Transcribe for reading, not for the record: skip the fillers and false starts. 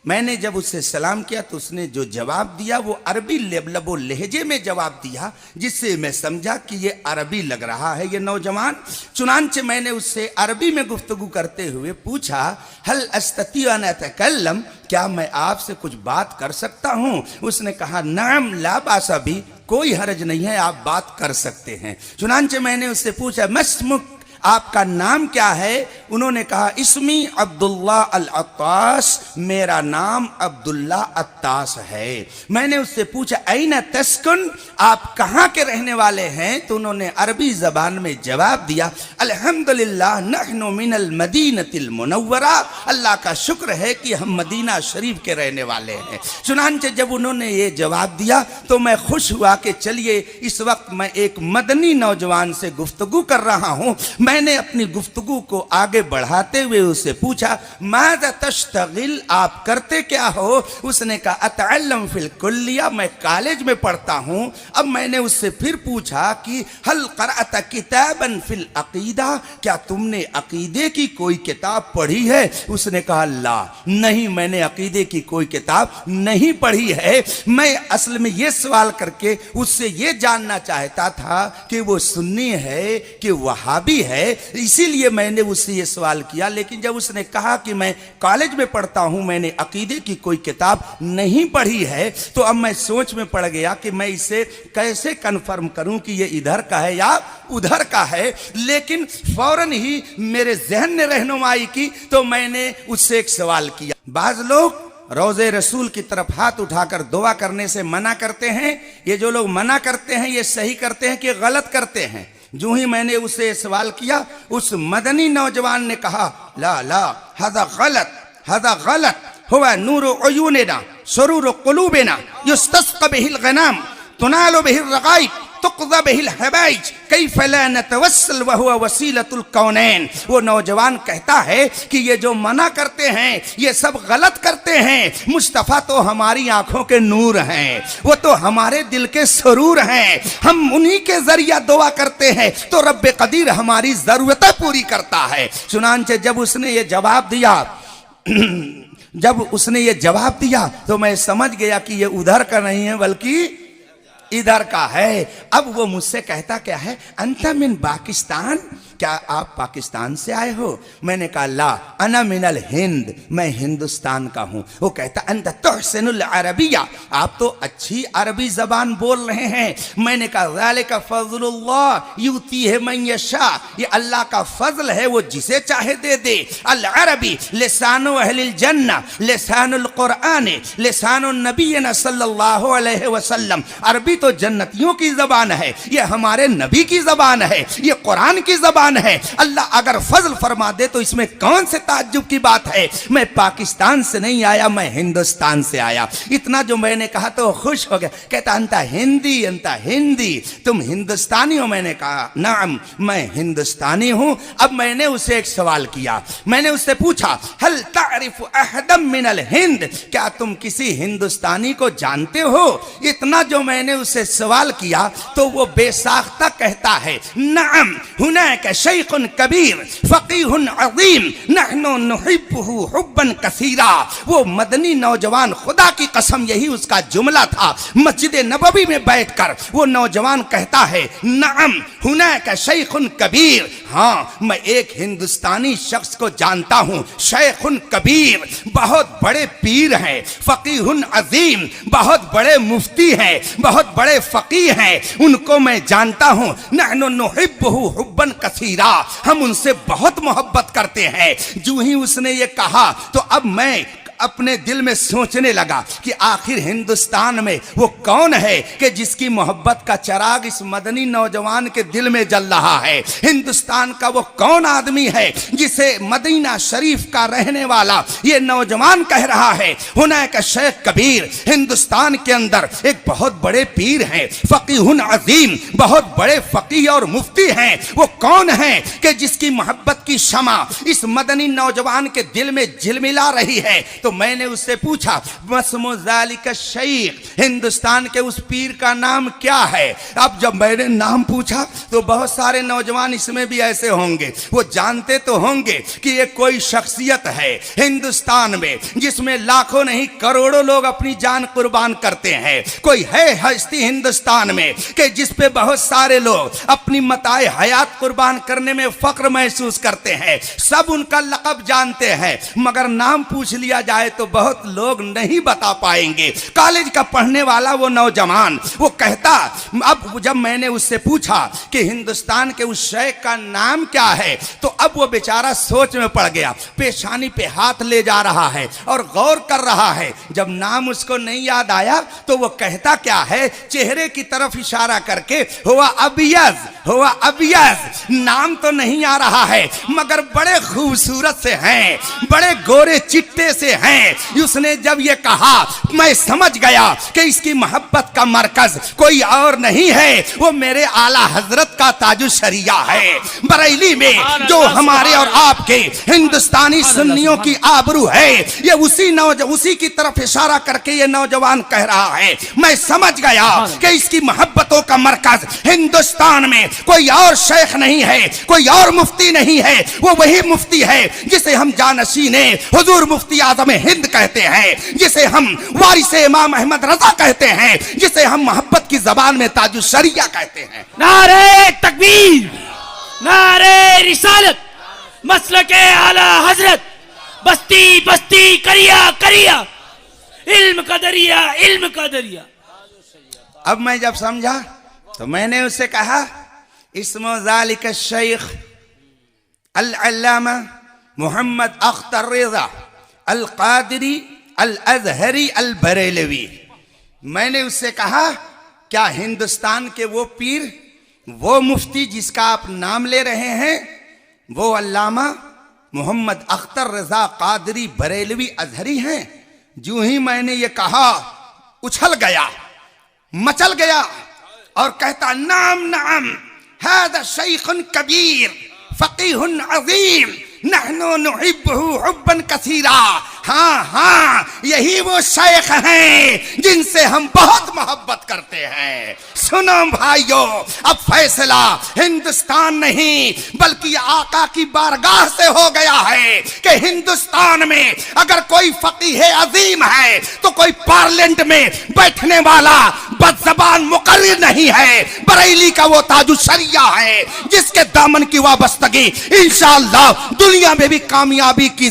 मैंने जब उससे सलाम किया तो उसने जो जवाब दिया वो अरबी लबो लहजे में जवाब दिया, जिससे मैं समझा कि ये अरबी लग रहा है ये नौजवान। चुनांचे मैंने उससे अरबी में गुफ्तगू करते हुए पूछा, हल अस्ततिउ अन अतकल्लम, क्या मैं आपसे कुछ बात कर सकता हूँ? उसने कहा, नाम ला बासा भी, कोई हरज नहीं है, आप बात कर सकते हैं। चुनांचे मैंने उससे पूछा, मस्मुक, आपका नाम क्या है? उन्होंने कहा, इस्मी अब्दुल्ला अल अत्तास, मेरा नाम अब्दुल्ला अत्तास है। मैंने उससे पूछा, ऐना तस्कुन, आप कहाँ के रहने वाले हैं? तो उन्होंने अरबी जबान में जवाब दिया, अल्हम्दुलिल्लाह नहनु मिनल मदीनतिल मुनव्वरा, अल्लाह का शुक्र है कि हम मदीना शरीफ के रहने वाले हैं। चुनांचे जब उन्होंने ये जवाब दिया तो मैं खुश हुआ कि चलिए इस वक्त मैं एक मदनी नौजवान से गुफ्तगू कर रहा हूँ। मैंने अपनी गुफ्तगू को आगे बढ़ाते हुए उससे पूछा, माज़ा तश्तगिल, आप करते क्या हो? उसने कहा, अतअल्लम फिल कुल्लिया, मैं कॉलेज में पढ़ता हूँ। अब मैंने उससे फिर पूछा कि हल क़रअत किताबन फिल अक़ीदा, क्या तुमने अक़ीदे की कोई किताब पढ़ी है? उसने कहा, ला, नहीं, मैंने अक़ीदे की कोई किताब नहीं पढ़ी है। मैं असल में ये सवाल करके उससे ये जानना चाहता था कि वो सुन्नी है कि वहाबी है, इसीलिए मैंने उससे ये सवाल किया। लेकिन जब उसने कहा कि मैं कॉलेज में पढ़ता हूं, मैंने अकीदे की कोई किताब नहीं पढ़ी है, तो अब मैं सोच में पड़ गया कि मैं इसे कैसे कन्फर्म करूं कि ये इधर का है या उधर का है। लेकिन फौरन ही मेरे जहन ने रहनुमाई की, तो मैंने उससे एक सवाल किया। बाज लोग रोज़े रसूल की तरफ हाथ उठाकर दुआ करने से मना करते हैं। ये जो लोग मना करते हैं, ये सही करते हैं कि गलत करते हैं? जो ही मैंने उससे सवाल किया, उस मदनी नौजवान ने कहा, ला ला, हदा गलत हुआ नूर उयूनिना सुरूर कुलूबिना युस्तस्क़ा बिहिल गनाम तुनालु बिहिल रग़ाइब तुक़ज़ा बिहिल हवाइज कैफ़ ला नतवस्सल व हुवा वसीलतुल कौनैन। वो नौजवान कहता है कि ये जो मना करते हैं ये सब गलत करते हैं। मुस्तफ़ा तो हमारी आंखों के नूर हैं, वो तो हमारे दिल के सरूर हैं। हम उन्हीं के जरिया दुआ करते हैं तो रब्बे कदीर हमारी जरूरतें पूरी करता है। चुनांचे जब उसने ये जवाब दिया तो मैं समझ गया कि ये उधर का नहीं है बल्कि इधर का है। अब वो मुझसे कहता क्या है, अंता मिन पाकिस्तान, क्या आप पाकिस्तान से आए हो? मैंने कहा, ला अना मिनल हिंद, मैं हिंदुस्तान का हूं। वो कहता, अंत तुहसिनुल अरबिया, आप तो अच्छी अरबी जबान बोल रहे हैं। मैंने कहा, ज़ालिका फ़ज़्लुल्लाह युतीहि मन यशा, ये अल्लाह का फजल है, वो जिसे चाहे दे दे। अल अरबी लिसानु अहलिल जन्ना, लिसानुल कुरआन, लिसानुन नबीना सल्लल्लाहु अलैहि वसल्लम। अरबी तो जन्नतियों की जबान है, ये हमारे नबी की जबान है, ये कुरान की जबान है। अल्लाह अगर फजल फरमा दे तो इसमें कौन से ताज्जुब की बात है? मैं पाकिस्तान से नहीं आया, मैं हिंदुस्तान से आया। इतना जो मैंने कहा तो खुश हो गया। कहता, अंता हिंदी, तुम हिंदुस्तानी हो? मैंने कहा, नाम, मैं हिंदुस्तानी हूं। अब मैंने उसे एक सवाल किया। मैंने उससे पूछा, हल तारिफु अहदम मिनल हिंद, क्या तुम किसी हिंदुस्तानी को जानते हो? इतना जो मैंने उससे सवाल किया तो वो बेसाख्ता कहता है, नाम हुनाका शैखुन कबीर फकीहुन अज़ीम नहनु नुहिब्बुहु हुब्बन कसीरा। वो मदनी नौजवान, खुदा की कसम यही उसका जुमला था। मस्जिद नबवी में बैठकर वो नौजवान कहता है, नाम हुनाका शैखुन कबीर, हाँ मैं एक हिंदुस्तानी शख्स को जानता हूँ, शैखुन कबीर, बहुत बड़े पीर हैं, फकीहुन अज़ीम, बहुत बड़े मुफ्ती हैं, बहुत बड़े फकीह हैं, उनको मैं जानता हूँ। नहनु नुहिब्बुहु हुब्बन कसीरा, हम उनसे बहुत मोहब्बत करते हैं। जो ही उसने ये कहा तो अब मैं अपने दिल में सोचने लगा कि आखिर हिंदुस्तान में वो कौन है कि जिसकी मोहब्बत का चिराग इस मदनी नौजवान के दिल में जल रहा है। हिंदुस्तान का वो कौन आदमी है जिसे मदीना शरीफ का रहने वाला ये नौजवान कह रहा है, हुनैका शेख कबीर, हिंदुस्तान के अंदर एक बहुत बड़े पीर हैं, फकीहुन अजीम, बहुत बड़े फकीह और मुफ्ती हैं। वो कौन है कि जिसकी मोहब्बत की शमा इस मदनी नौजवान के दिल में झिलमिला रही है? तो मैंने उससे पूछा मस्मु ज़ालिका शेख, हिंदुस्तान के उस पीर का नाम क्या है। अब जब मैंने नाम पूछा तो बहुत सारे नौजवान इसमें भी ऐसे होंगे, वो जानते तो होंगे कि ये कोई शख्सियत है हिंदुस्तान में जिसमें लाखों नहीं करोड़ों लोग अपनी जान कुर्बान करते हैं। कोई है हस्ती हिंदुस्तान में कि जिस पे बहुत सारे लोग अपनी मताए हयात कुर्बान करने में फख्र महसूस करते हैं। सब उनका लक़ब जानते हैं, मगर नाम पूछ लिया जाए तो बहुत लोग नहीं बता पाएंगे। कॉलेज का पढ़ने वाला वो नौजवान वो कहता, अब जब मैंने उससे पूछा कि हिंदुस्तान के उस शेख का नाम क्या है, तो अब वो बेचारा सोच में पड़ गया, पेशानी पे हाथ ले जा रहा है और गौर कर रहा है। जब नाम उसको नहीं याद आया तो वो कहता क्या है, चेहरे की तरफ इशारा करके, हुआ अबियज, हुआ अबियज। नाम तो नहीं आ रहा है मगर बड़े खूबसूरत से हैं, बड़े गोरे चिट्टे से हैं। उसने जब ये कहा मैं समझ गया कि इसकी मोहब्बत का मरकज कोई और नहीं है, वो मेरे आला हजरत का ताजुशरिया है। बरेली में जो हमारे और आपके हिंदुस्तानी सुन्नियों की आबरू है, ये उसी की तरफ इशारा करके ये नौजवान कह रहा है। मैं समझ गया कि इसकी मोहब्बतों का मरकज हिंदुस्तान में कोई और शेख नहीं है, कोई और मुफ्ती नहीं है, वो वही मुफ्ती है जिसे हम जानशीने हुजूर मुफ्ती आजम हिंद कहते हैं, जिसे हम वारिसे इमाम अहमद रजा कहते हैं, जिसे हम मोहब्बत की जबान में ताजुशरिया कहते हैं। नारे तकबीर, नारे रिसालत, मसलके आला हजरत, बस्ती बस्ती करिया करिया, इल्म का दरिया, इल्म का दरिया। अब मैं जब समझा तो मैंने उससे कहा इस्मो ज़ालिका शेख अल-अल्लामा मोहम्मद अख्तर रज़ा अल-क़ादरी अल-अज़हरी अल-बरेलवी। मैंने उससे कहा क्या हिंदुस्तान के वो पीर, वो मुफ्ती जिसका आप नाम ले रहे हैं, वो अल्लामा मोहम्मद अख्तर रज़ा क़ादरी बरेलवी अज़हरी हैं? जो ही मैंने ये कहा उछल गया, मचल गया और कहता नाम नाम हादा शैखुन कबीर फकीहुन अज़ीम नहनु नुहिब्बुहु हुब्बन कसीरा। हाँ हाँ, यही वो शेख हैं जिनसे हम बहुत मोहब्बत करते हैं। सुनो भाइयों, अब फैसला हिंदुस्तान नहीं बल्कि आका की बारगाह से हो गया है कि हिंदुस्तान में अगर कोई फकीह अजीम है तो कोई पार्लियामेंट में बैठने वाला बदज़बान मुकर्रिर नहीं है। बरेली का वो ताजुशरिया है जिसके दामन की वाबस्तगी इंशाअल्लाह दुनिया में भी कामयाबी की